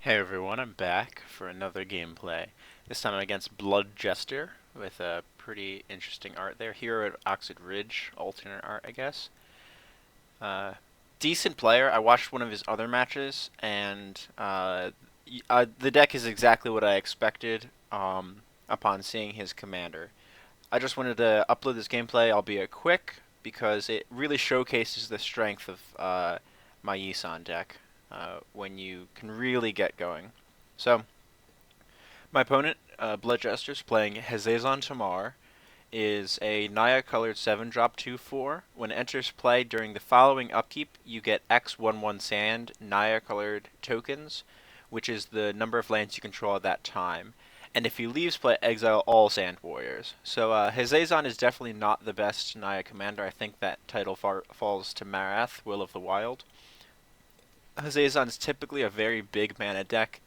Hey everyone, I'm back for another gameplay. This time I'm against Blood Jester with a pretty interesting art there. Here at Oxid Ridge, alternate art, I guess. Uh, Decent player. I watched one of his other matches, and the deck is exactly what I expected upon seeing his commander. I just wanted to upload this gameplay, albeit quick, because it really showcases the strength of my Yisan deck when you can really get going. So, my opponent, Blood Jester's playing Hazezon Tamar, is a Naya-colored 7-drop 2/4. When it enters play during the following upkeep, you get X11 sand Naya-colored tokens, which is the number of lands you control at that time. And if he leaves play, exile all Sand Warriors. So Hazezon is definitely not the best Naya commander. I think that title falls to Marath, Will of the Wild. Hazezon is typically a very big mana deck.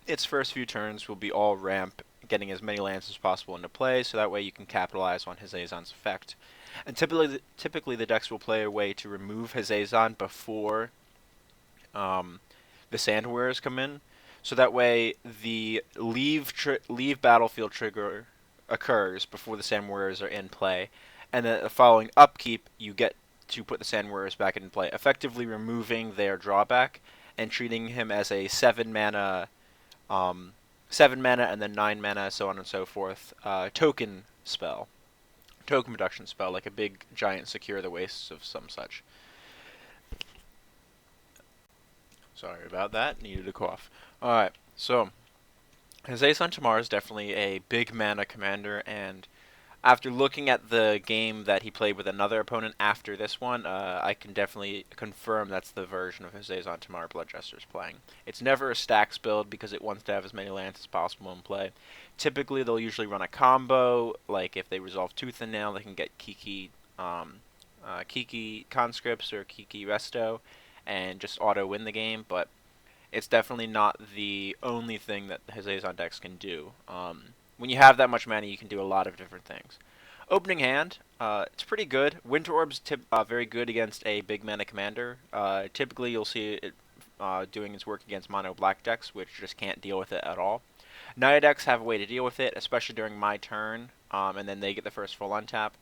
Its first few turns will be all ramp, getting as many lands as possible into play, so that way you can capitalize on Hazezon's effect. And typically the decks will play a way to remove Hazezon before the Sand Warriors come in, so that way the leave battlefield trigger occurs before the Sand Warriors are in play, and then the following upkeep you get to put the Sand Warriors back in play, effectively removing their drawback and treating him as a 7 mana, 7 mana and then 9 mana, so on and so forth, token reduction spell, like a big giant secure the wastes of some such. Sorry about that. Needed a cough. All right, so Hazezon Tamar is definitely a big mana commander, and after looking at the game that he played with another opponent after this one, I can definitely confirm that's the version of Hazezon Tamar Blood Jester's playing. It's never a stacks build because it wants to have as many lands as possible in play. Typically, they'll usually run a combo, like if they resolve Tooth and Nail, they can get Kiki Conscripts or Kiki Resto, and just auto win the game, but it's definitely not the only thing that Hazezon decks can do. When you have that much mana, you can do a lot of different things. Opening hand, it's pretty good. Winter Orb's very good against a big mana commander. Typically, you'll see it doing its work against mono black decks, which just can't deal with it at all. Naya decks have a way to deal with it, especially during my turn, and then they get the first full untap.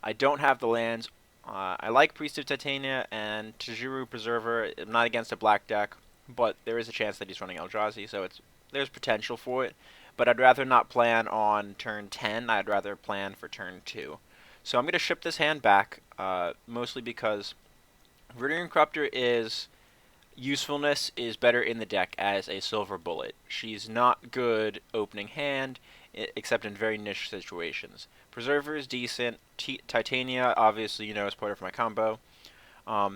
I don't have the lands. I like Priest of Titania and Tajuru Preserver. I'm not against a black deck, but there is a chance that he's running Eldrazi, so there's potential for it. But I'd rather not plan on turn 10. I'd rather plan for turn 2. So I'm going to ship this hand back, mostly because Verdurian Corruptor is usefulness is better in the deck as a silver bullet. She's not good opening hand, except in very niche situations. Preserver is decent. Titania, obviously, is part of my combo.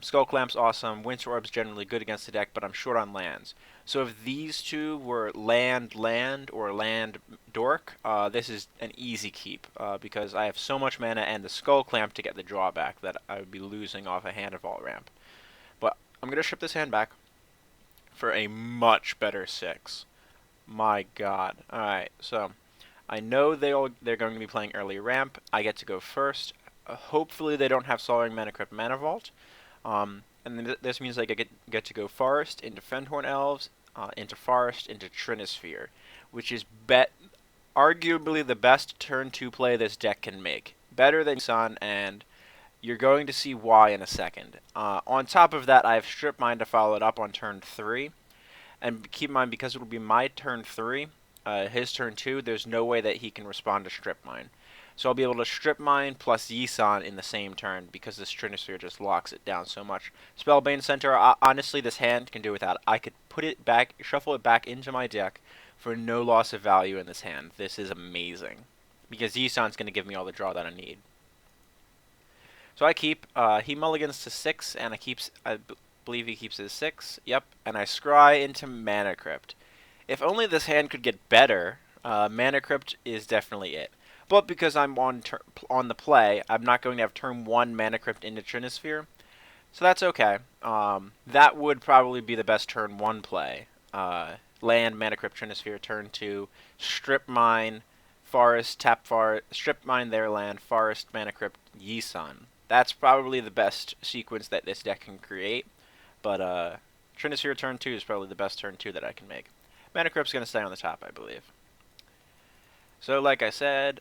Skull Clamp's awesome. Winter Orb's generally good against the deck, but I'm short on lands. So if these two were land or land dork, this is an easy keep because I have so much mana and the Skull Clamp to get the drawback that I would be losing off a Hand of All Ramp. But I'm going to ship this hand back for a much better 6. My god. Alright, so I know they're going to be playing early ramp. I get to go first. Hopefully they don't have Soaring Mana Crypt Mana Vault. And this means I get to go forest into Fendhorn Elves, into forest, into Trinisphere, which is arguably the best turn 2 play this deck can make. Better than Sun, and you're going to see why in a second. On top of that, I have Strip Mine to follow it up on turn 3. And keep in mind, because it will be my turn 3, his turn 2, there's no way that he can respond to Strip Mine. So I'll be able to Strip Mine plus Yisan in the same turn because this Trinisphere just locks it down so much. Spellbane Center, honestly, this hand can do without. I could put it back, shuffle it back into my deck for no loss of value in this hand. This is amazing because Yisan's going to give me all the draw that I need. So I keep, he mulligans to 6, and I believe he keeps his 6, yep, and I scry into Mana Crypt. If only this hand could get better, Mana Crypt is definitely it. But because I'm on the play, I'm not going to have turn 1 Mana Crypt into Trinisphere, so that's okay. That would probably be the best turn 1 play. Land, Mana Crypt, Trinisphere, turn 2, Strip Mine, Forest, tap Forest, Strip Mine their land, Forest, Mana Crypt, Yisan. That's probably the best sequence that this deck can create, but Trinisphere turn 2 is probably the best turn 2 that I can make. Mana Crypt's going to stay on the top, I believe. So, like I said,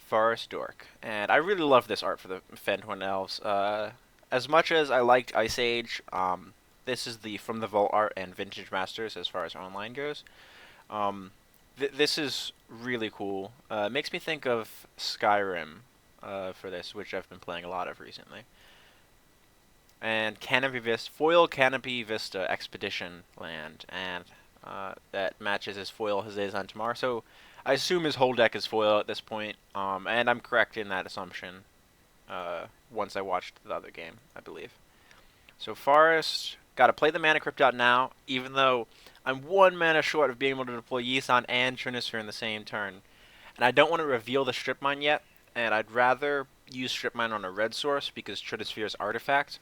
Forest Dork. And I really love this art for the Fenwin Elves. As much as I liked Ice Age, this is the From the Vault art and Vintage Masters as far as online goes. Um, this is really cool. It makes me think of Skyrim for this, which I've been playing a lot of recently. And Foil Canopy Vista Expedition Land, and that matches his foil Hazezon Tamar. So I assume his whole deck is foil at this point, and I'm correct in that assumption. Once I watched the other game, I believe. So Forest, gotta play the Mana Crypt out now, even though I'm 1 mana short of being able to deploy Yisan and Trinisphere in the same turn. And I don't want to reveal the Strip Mine yet, and I'd rather use Strip Mine on a red source because Trinisphere is artifact,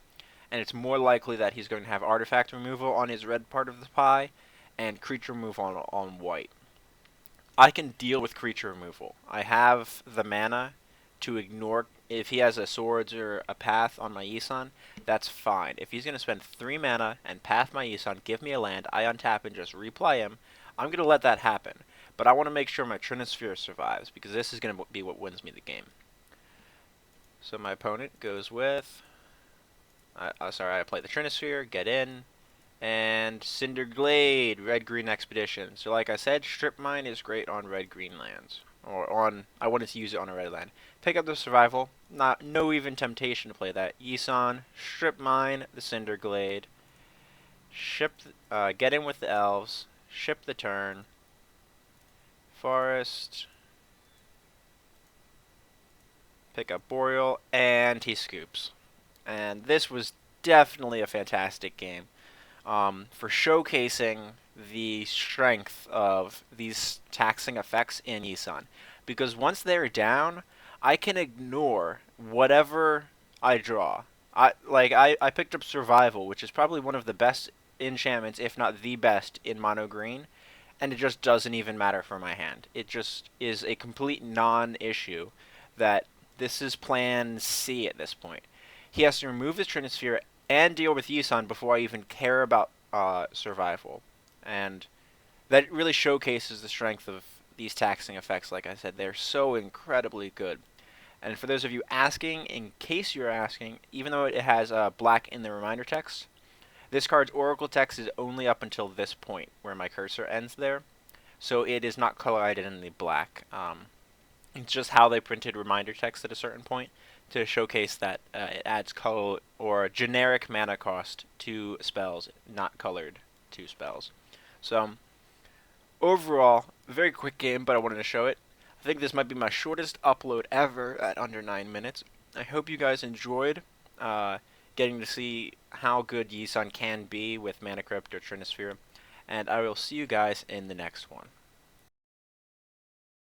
and it's more likely that he's going to have artifact removal on his red part of the pie, and creature removal on white. I can deal with creature removal. I have the mana to ignore. If he has a swords or a path on my Yisan, that's fine. If he's going to spend 3 mana and path my Yisan, give me a land, I untap and just replay him, I'm going to let that happen. But I want to make sure my Trinisphere survives, because this is going to be what wins me the game. So my opponent goes with... I play the Trinisphere, get in, and Cinderglade, red-green expedition. So like I said, Strip Mine is great on red-green lands. I wanted to use it on a red land. Pick up the Survival, no even temptation to play that. Yisan, Strip Mine, the Cinderglade, get in with the Elves, ship the turn, Forest, pick up Boreal, and he scoops. And this was definitely a fantastic game for showcasing the strength of these taxing effects in Yisan. Because once they're down, I can ignore whatever I draw. I picked up Survival, which is probably one of the best enchantments, if not the best, in mono green, and it just doesn't even matter for my hand. It just is a complete non-issue that this is plan C at this point. He has to remove his Trinisphere and deal with Yisan before I even care about Survival. And that really showcases the strength of these taxing effects. Like I said, they're so incredibly good. And for those of you asking, in case you're asking, even though it has black in the reminder text, this card's Oracle text is only up until this point, where my cursor ends there. So it is not color-coded in the black. It's just how they printed reminder text at a certain point to showcase that it adds color or generic mana cost to spells, not colored to spells. So overall, very quick game, but I wanted to show it. I think this might be my shortest upload ever at under 9 minutes. I hope you guys enjoyed getting to see how good Yisan can be with Mana Crypt or Trinisphere, and I will see you guys in the next one.